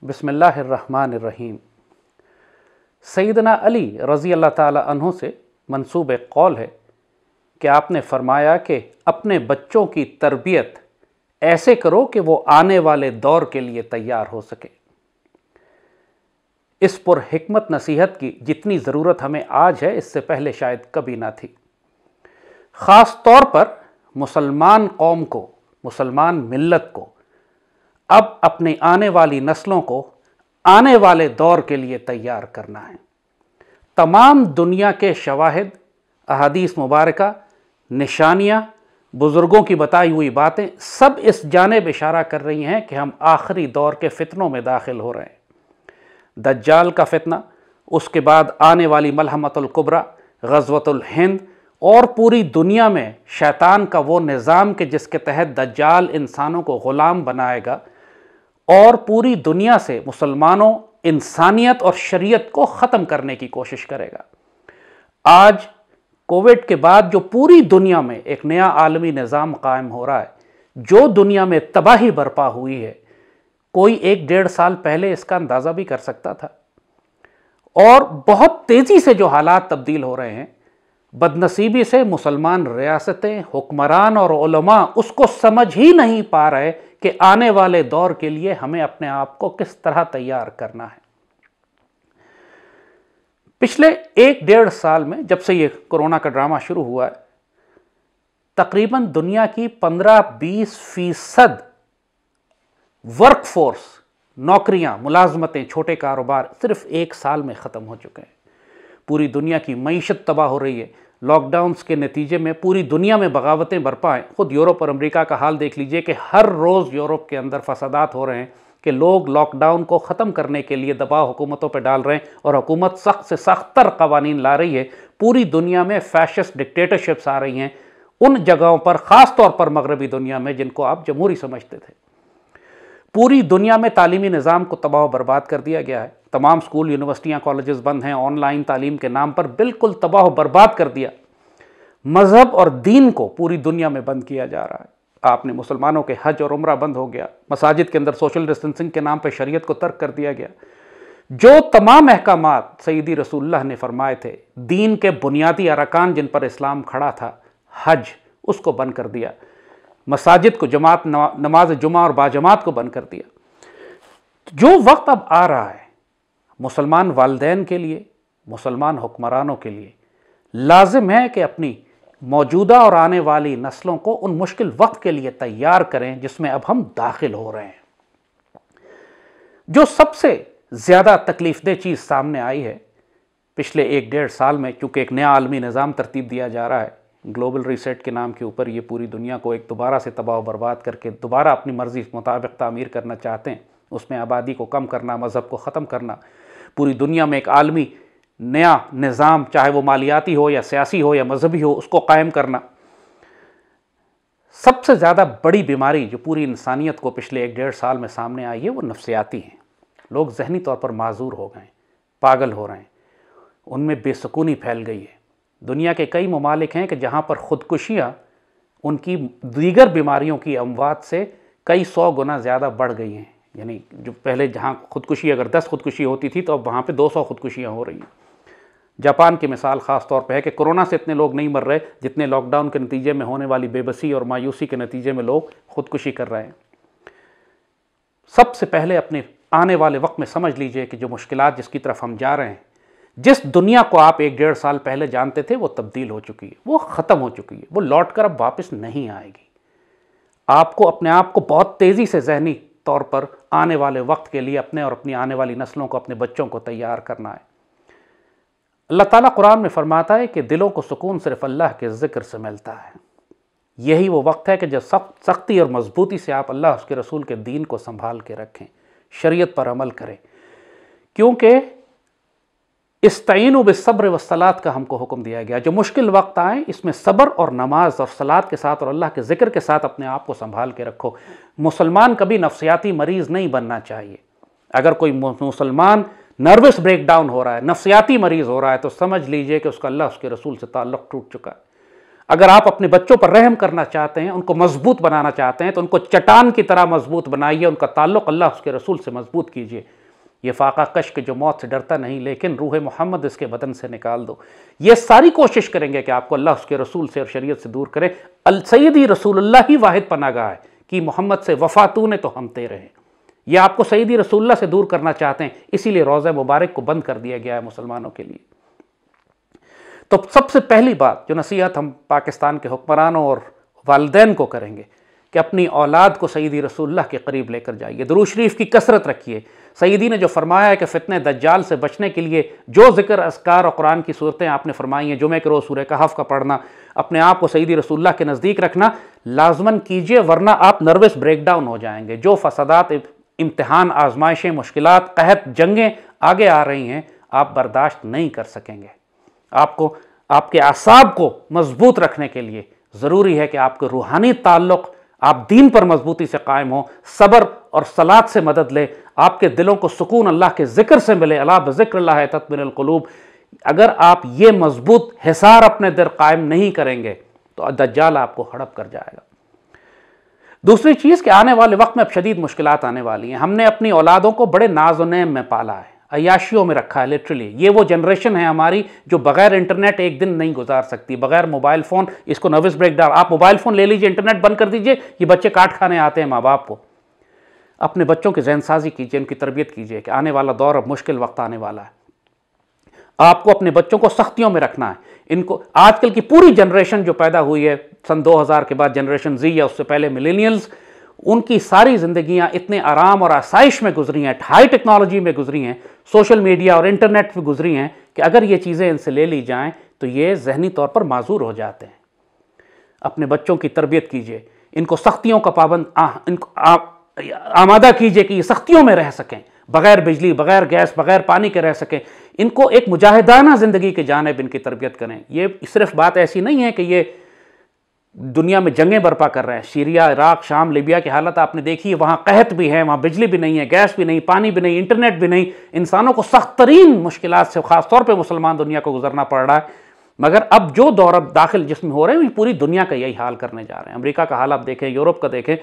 बिस्मिल्लाहिर्रहमानिर्रहीम। सैयदना अली रज़ी अल्लाह ताला अन्हु से मंसूब कौल है कि आपने फरमाया कि अपने बच्चों की तरबियत ऐसे करो कि वो आने वाले दौर के लिए तैयार हो सके। इस पर हिकमत नसीहत की जितनी ज़रूरत हमें आज है, इससे पहले शायद कभी ना थी। ख़ास तौर पर मुसलमान कौम को, मुसलमान मिल्लत को अब अपनी आने वाली नस्लों को आने वाले दौर के लिए तैयार करना है। तमाम दुनिया के शवाहिद, अहादीस मुबारका, निशानियाँ, बुज़ुर्गों की बताई हुई बातें सब इस जानिब इशारा कर रही हैं कि हम आखिरी दौर के फितनों में दाखिल हो रहे हैं। दज्जाल का फितना, उसके बाद आने वाली मलहमतुल कुबरा, ग़ज़वतुल हिंद और पूरी दुनिया में शैतान का वो निज़ाम कि जिसके तहत दज्जाल इंसानों को ग़ुलाम बनाएगा और पूरी दुनिया से मुसलमानों, इंसानियत और शरीयत को ख़त्म करने की कोशिश करेगा। आज कोविड के बाद जो पूरी दुनिया में एक नया आलमी निज़ाम कायम हो रहा है, जो दुनिया में तबाही बर्पा हुई है, कोई 1-1.5 साल पहले इसका अंदाज़ा भी कर सकता था। और बहुत तेज़ी से जो हालात तब्दील हो रहे हैं, बदनसीबी से मुसलमान रियासतें, हुक्मरान और उलमा उसको समझ ही नहीं पा रहे कि आने वाले दौर के लिए हमें अपने आप को किस तरह तैयार करना है। पिछले 1-1.5 साल में, जब से ये कोरोना का ड्रामा शुरू हुआ है, तकरीबन दुनिया की 15-20% वर्कफोर्स, नौकरियां, मुलाजमतें, छोटे कारोबार सिर्फ 1 साल में ख़त्म हो चुके हैं। पूरी दुनिया की मईशत तबाह हो रही है। लॉकडाउन्स के नतीजे में पूरी दुनिया में बगावतें बरपा हैं। खुद यूरोप और अमेरिका का हाल देख लीजिए कि हर रोज़ यूरोप के अंदर फसादात हो रहे हैं कि लोग लॉकडाउन को ख़त्म करने के लिए दबाव हुकूमतों पर डाल रहे हैं और हुकूमत सख्त से सख्तर कवानीन ला रही है। पूरी दुनिया में फैशिस्ट डिक्टेटरशिप्स आ रही हैं उन जगहों पर, ख़ास तौर पर मगरबी दुनिया में जिनको आप जमहूरी समझते थे। पूरी दुनिया में तालीमी निज़ाम को तबाह बर्बाद कर दिया गया है। तमाम स्कूल, यूनिवर्सिटियाँ, कॉलेजेस बंद हैं। ऑनलाइन तालीम के नाम पर बिल्कुल तबाह बर्बाद कर दिया। मज़हब और दीन को पूरी दुनिया में बंद किया जा रहा है। आपने मुसलमानों के हज और उम्रा बंद हो गया। मसाजिद के अंदर सोशल डिस्टेंसिंग के नाम पर शरीयत को तर्क कर दिया गया। जो तमाम अहकामात सैयदी रसूलुल्लाह ने फरमाए थे, दीन के बुनियादी अरकान जिन पर इस्लाम खड़ा था, हज, उसको बंद कर दिया। मसाजिद को, जमात, नमाज जुमा और बाजमात को बंद कर दिया। जो वक्त अब आ रहा है, मुसलमान वालिदैन के लिए, मुसलमान हुक्मरानों के लिए लाजिम है कि अपनी मौजूदा और आने वाली नस्लों को उन मुश्किल वक्त के लिए तैयार करें जिसमें अब हम दाखिल हो रहे हैं। जो सबसे ज़्यादा तकलीफदेह चीज़ सामने आई है पिछले 1-1.5 साल में, चूँकि एक नया आलमी निज़ाम तरतीब दिया जा रहा है ग्लोबल रीसेट के नाम के ऊपर, ये पूरी दुनिया को एक दोबारा से तबाह बर्बाद करके दोबारा अपनी मर्ज़ी के मुताबिक तामीर करना चाहते हैं। उसमें आबादी को कम करना, मज़हब को ख़त्म करना, पूरी दुनिया में एक आलमी नया निज़ाम, चाहे वो मालियाती हो या सियासी हो या मजहबी हो, उसको कायम करना। सबसे ज़्यादा बड़ी बीमारी जो पूरी इंसानियत को पिछले 1-1.5 साल में सामने आई है, वो नफ्सियाती हैं। लोग जहनी तौर पर माजूर हो गए, पागल हो रहे हैं, उनमें बेसुकूनी फैल गई है। दुनिया के कई ममालिक हैं कि जहाँ पर ख़ुदकुशियाँ उनकी दीगर बीमारियों की अमवात से कई 100 गुना ज़्यादा बढ़ गई हैं। यानी जो पहले जहाँ ख़ुदकुशी अगर 10 ख़ुदकुशी होती थी, तो अब वहाँ पे 200 ख़ुदकुशियाँ हो रही हैं। जापान की मिसाल ख़ास तौर पे है कि कोरोना से इतने लोग नहीं मर रहे जितने लॉकडाउन के नतीजे में होने वाली बेबसी और मायूसी के नतीजे में लोग ख़ुदकुशी कर रहे हैं। सबसे पहले अपने आने वाले वक्त में समझ लीजिए कि जो मुश्किलात जिसकी तरफ हम जा रहे हैं, जिस दुनिया को आप 1-1.5 साल पहले जानते थे, वो तब्दील हो चुकी है, वो ख़त्म हो चुकी है, वो लौट कर अब वापस नहीं आएगी। आपको अपने आप को बहुत तेज़ी से ज़हनी तौर पर आने वाले वक्त के लिए अपने और अपनी आने वाली नस्लों को, अपने बच्चों को तैयार करना है। अल्लाह ताला कुरान में फरमाता है कि दिलों को सुकून सिर्फ अल्लाह के ज़िक्र से मिलता है। यही वो वक्त है कि जब सख्ती और मजबूती से आप अल्लाह उसके रसूल के दीन को संभाल के रखें, शरीयत पर अमल करें। क्योंकि इस्तईनु बिस्सब्र वस्सलात का हमको हुक्म दिया गया। जो मुश्किल वक्त आए, इसमें सब्र और नमाज और सलात के साथ और अल्लाह के ज़िक्र के साथ अपने आप को संभाल के रखो। मुसलमान कभी नफ्सियाती मरीज़ नहीं बनना चाहिए। अगर कोई मुसलमान नर्वस ब्रेकडाउन हो रहा है, नफ्सियाती मरीज़ हो रहा है, तो समझ लीजिए कि उसका अल्लाह उसके रसूल से ताल्लुक़ टूट चुका है। अगर आप अपने बच्चों पर रहम करना चाहते हैं, उनको मजबूत बनाना चाहते हैं, तो उनको चट्टान की तरह मजबूत बनाइए, उनका ताल्लुक़ अल्लाह उसके रसूल से मजबूत कीजिए। ये फ़ाक़ा कश के जो मौत से डरता नहीं लेकिन रूह मोहम्मद इसके बदन से निकाल दो, ये सारी कोशिश करेंगे कि आपको अल्लाह उसके रसूल से और शरीयत से दूर करे। अल सैयदी रसूलुल्लाह ही वाहिद पनागाह है कि मोहम्मद से वफ़ा तूने तो हम तेरे हैं। ये आपको सैयदी रसूलुल्लाह से दूर करना चाहते हैं, इसीलिए रोज़ा मुबारक को बंद कर दिया गया है मुसलमानों के लिए। तो सबसे पहली बात जो नसीहत हम पाकिस्तान के हुक्मरानों और वालिदैन को करेंगे कि अपनी औलाद को सैयदी रसूलुल्लाह के करीब लेकर जाइए, दुरूद शरीफ की कसरत रखिए। सैयदी ने जो फरमाया है कि फितने दज्जाल से बचने के लिए जो ज़िक्र अस्कार और कुरान की सूरतें आपने फरमाई हैं, जुमे के रोज़ सूरह कहफ का पढ़ना, अपने आप को सैयदी रसूलुल्लाह के नज़दीक रखना लाजमन कीजिए, वरना आप नर्वस ब्रेकडाउन हो जाएंगे। जो फसादात, इम्तिहान, आजमाइशें, मुश्किलात, कहत, जंगें आगे आ रही हैं, आप बर्दाश्त नहीं कर सकेंगे। आपको आपके आसाब को मजबूत रखने के लिए ज़रूरी है कि आपके रूहानी ताल्लुक़, आप दीन पर मजबूती से कायम हो, सब्र और सलात से मदद ले, आपके दिलों को सुकून अल्लाह के ज़िक्र से मिले। अला बिज़िक्रिल्लाह तत्मइनुल क़ुलूब। अगर आप ये मजबूत हिसार अपने दिल कायम नहीं करेंगे तो दज्जाल आपको हड़प कर जाएगा। दूसरी चीज़ कि आने वाले वक्त में अब शदीद मुश्किलात आने वाली हैं। हमने अपनी औलादों को बड़े नाज़ व नेम में पाला है, अय्याशियों में रखा है लिटरली। ये वो जनरेशन है हमारी जो बगैर इंटरनेट एक दिन नहीं गुजार सकती, बगैर मोबाइल फ़ोन। इसको नर्वस ब्रेकडाउन, आप मोबाइल फ़ोन ले लीजिए, इंटरनेट बंद कर दीजिए, ये बच्चे काट खाने आते हैं माँ बाप को। अपने बच्चों की जहनसाजी कीजिए, उनकी तरबियत कीजिए कि आने वाला दौर अब मुश्किल वक्त आने वाला है। आपको अपने बच्चों को सख्तियों में रखना है। इनको आजकल की पूरी जनरेशन जो पैदा हुई है सन 2000 के बाद, जनरेशन जी या उससे पहले मिलेनियल्स, उनकी सारी ज़िंदगियां इतने आराम और आसाइश में गुजरी हैं, हाई टेक्नोलॉजी में गुजरी हैं, सोशल मीडिया और इंटरनेट में गुजरी हैं कि अगर ये चीज़ें इनसे ले ली जाएं तो ये जहनी तौर पर माजूर हो जाते हैं। अपने बच्चों की तरबियत कीजिए, इनको सख्तियों का पाबंद इनको आमादा कीजिए कि ये सख्तियों में रह सकें, बग़ैर बिजली, बग़ैर गैस, बग़ैर पानी के रह सकें। इनको एक मुजाहिदाना ज़िंदगी के जानिब इनकी तरबियत करें। ये सिर्फ बात ऐसी नहीं है कि ये दुनिया में जंगें बर्पा कर रहे हैं। सीरिया, इराक, शाम, लिबिया की हालत आपने देखी है, वहाँ कहत भी है, वहाँ बिजली भी नहीं है, गैस भी नहीं, पानी भी नहीं, इंटरनेट भी नहीं। इंसानों को सख्त तरीन मुश्किलात से ख़ासतौर पर मुसलमान दुनिया को गुजरना पड़ रहा है। मगर अब जो दौर दाखिल जिसमें हो रहे हैं पूरी दुनिया का यही हाल करने जा रहे हैं। अमेरिका का हाल आप देखें, यूरोप का देखें,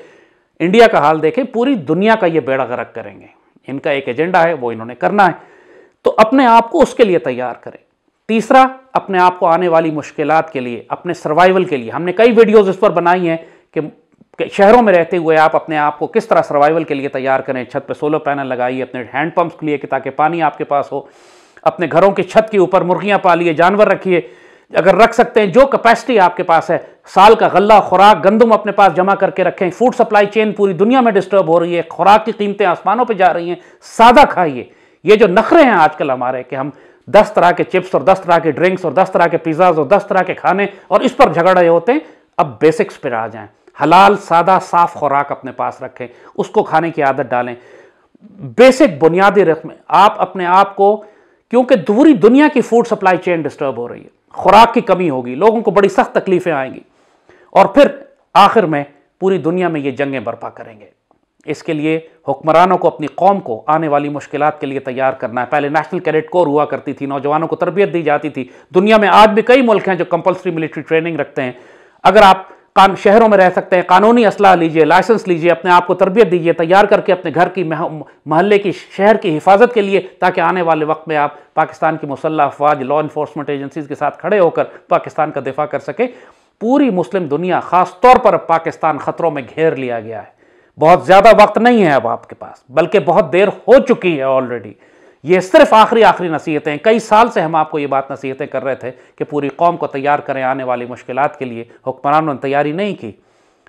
इंडिया का हाल देखें, पूरी दुनिया का ये बेड़ा गर्क करेंगे। इनका एक एजेंडा है, वो इन्होंने करना है, तो अपने आप को उसके लिए तैयार करें। तीसरा, अपने आप को आने वाली मुश्किलात के लिए, अपने सर्वाइवल के लिए, हमने कई वीडियोस इस पर बनाई हैं कि शहरों में रहते हुए आप अपने आप को किस तरह सर्वाइवल के लिए तैयार करें। छत पे सोलर पैनल लगाइए, अपने हैंड पंप्स के लिए ताकि पानी आपके पास हो। अपने घरों की छत के ऊपर मुर्गियाँ पालिए, जानवर रखिए, अगर रख सकते हैं। जो कैपेसिटी आपके पास है, साल का गल्ला, खुराक, गंदम अपने पास जमा करके रखें। फूड सप्लाई चेन पूरी दुनिया में डिस्टर्ब हो रही है, खुराक की कीमतें आसमानों पर जा रही हैं। सादा खाइए। ये जो नखरे हैं आजकल हमारे कि हम 10 तरह के चिप्स और 10 तरह के ड्रिंक्स और 10 तरह के पिज़्ज़ाज और 10 तरह के खाने और इस पर झगड़ रहे होते हैं, अब बेसिक्स पर आ जाएं। हलाल, सादा, साफ खुराक अपने पास रखें, उसको खाने की आदत डालें। बेसिक बुनियादी रकम आप अपने आप को, क्योंकि पूरी दुनिया की फूड सप्लाई चेन डिस्टर्ब हो रही है, खुराक की कमी होगी, लोगों को बड़ी सख्त तकलीफें आएंगी और फिर आखिर में पूरी दुनिया में ये जंगें बर्पा करेंगे। इसके लिए हुक्मरानों को अपनी कौम को आने वाली मुश्किलात के लिए तैयार करना है। पहले नेशनल कैडेट कोर हुआ करती थी, नौजवानों को तरबियत दी जाती थी। दुनिया में आज भी कई मुल्क हैं जो कंपल्सरी मिलिट्री ट्रेनिंग रखते हैं। अगर आप शहरों में रह सकते हैं, कानूनी असलाह लीजिए, लाइसेंस लीजिए, अपने आप को तरबियत दीजिए, तैयार करके अपने घर की, महल्ले की, शहर की हिफाजत के लिए, ताकि आने वाले वक्त में आप पाकिस्तान की मुसल्लह अफवाज, लॉ इन्फोर्समेंट एजेंसीज के साथ खड़े होकर पाकिस्तान का दिफा कर सके। पूरी मुस्लिम दुनिया, ख़ास तौर पर पाकिस्तान ख़तरों में घेर लिया गया है। बहुत ज़्यादा वक्त नहीं है अब आपके पास, बल्कि बहुत देर हो चुकी है ऑलरेडी। ये सिर्फ आखिरी नसीहतें, कई साल से हम आपको ये बात नसीहतें कर रहे थे कि पूरी कौम को तैयार करें आने वाली मुश्किलात के लिए। हुक्मरानों ने तैयारी नहीं की।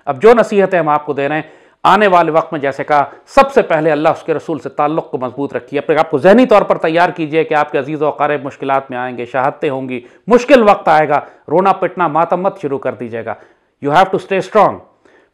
अब जो नसीहतें हम आपको दे रहे हैं, आने वाले वक्त में जैसे कहा, सबसे पहले अल्लाह उसके रसूल से ताल्लुक़ को मजबूत रखिए। अपने आपको ज़हनी तौर पर तैयार कीजिए कि आपके अजीज़ व अक़ारिब मुश्किलात में आएंगे, शहादतें होंगी, मुश्किल वक्त आएगा, रोना पिटना, मातम मत शुरू कर दीजिएगा। You have to stay strong.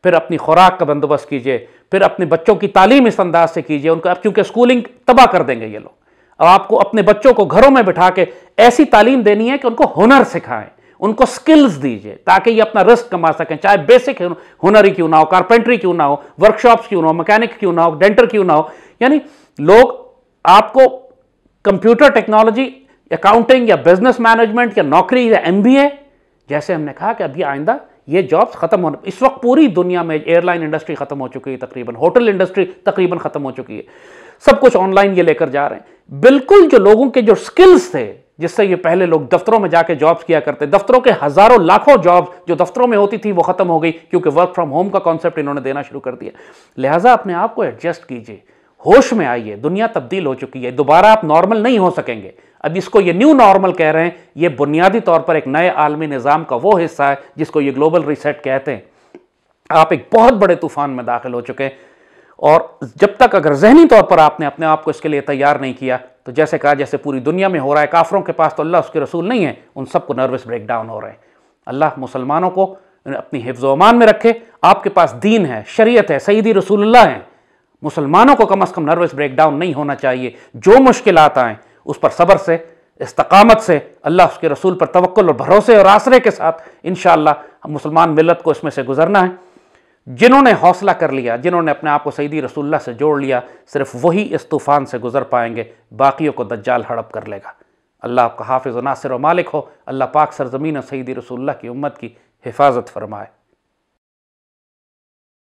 फिर अपनी खुराक का बंदोबस्त कीजिए, फिर अपने बच्चों की तालीम इस अंदाज से कीजिए। उनका, अब चूँकि स्कूलिंग तबाह कर देंगे ये लोग, अब आपको अपने बच्चों को घरों में बिठा के ऐसी तालीम देनी है कि उनको हुनर सिखाएं, उनको स्किल्स दीजिए ताकि ये अपना रिस्क कमा सकें। चाहे बेसिक हुनर ही क्यों ना हो, कारपेंटरी क्यों ना हो, वर्कशॉप्स क्यों ना हो, मैकेनिक क्यों ना हो, डेंटर क्यों ना हो। यानी लोग आपको कंप्यूटर टेक्नोलॉजी, अकाउंटिंग या बिजनेस मैनेजमेंट या नौकरी या MBA जैसे हमने कहा कि अभी आइंदा ये जॉब्स खत्म होने, इस वक्त पूरी दुनिया में एयरलाइन इंडस्ट्री खत्म हो चुकी है, तकरीबन होटल इंडस्ट्री तकरीबन खत्म हो चुकी है, सब कुछ ऑनलाइन ये लेकर जा रहे हैं। बिल्कुल जो लोगों के जो स्किल्स थे, जिससे ये पहले लोग दफ्तरों में जाके जॉब्स किया करते, दफ्तरों के हजारों लाखों जॉब्स जो दफ्तरों में होती थी वो खत्म हो गई, क्योंकि वर्क फ्रॉम होम का कॉन्सेप्ट इन्होंने देना शुरू कर दिया। लिहाजा अपने आप को एडजस्ट कीजिए, होश में आइए, दुनिया तब्दील हो चुकी है, दोबारा आप नॉर्मल नहीं हो सकेंगे। अब इसको ये न्यू नॉर्मल कह रहे हैं, ये बुनियादी तौर पर एक नए आलमी निज़ाम का वो हिस्सा है जिसको ये ग्लोबल रीसेट कहते हैं। आप एक बहुत बड़े तूफान में दाखिल हो चुके हैं, और जब तक अगर जहनी तौर पर आपने अपने आप को इसके लिए तैयार नहीं किया, तो जैसे कहा जैसे पूरी दुनिया में हो रहा है, काफरों के पास तो अल्लाह उसके रसूल नहीं है, उन सबको नर्वस ब्रेकडाउन हो रहे हैं। अल्लाह मुसलमानों को अपनी हिफ्ज़ व अमान में रखे। आपके पास दीन है, शरीयत है, सईदी रसूलुल्लाह है, मुसलमानों को कम अज़ कम नर्वस ब्रेकडाउन नहीं होना चाहिए। जो मुश्किलात आएँ उस पर सब्र से, इस्तकामत से, अल्लाह उसके रसूल पर तवक्कुल और भरोसे और आसरे के साथ इंशाअल्लाह मुसलमान मिल्लत को इसमें से गुजरना है। जिन्होंने हौसला कर लिया, जिन्होंने अपने आप को सईदी रसूलुल्लाह से जोड़ लिया, सिर्फ वही इस तूफ़ान से गुजर पाएंगे, बाकियों को दज्जाल हड़प कर लेगा। अल्लाह आपका हाफिज़ व नासिर व मालिक हो। अल्लाह पाक सरज़मीन और सईदी रसूलुल्लाह की उम्मत की हिफाजत फरमाए।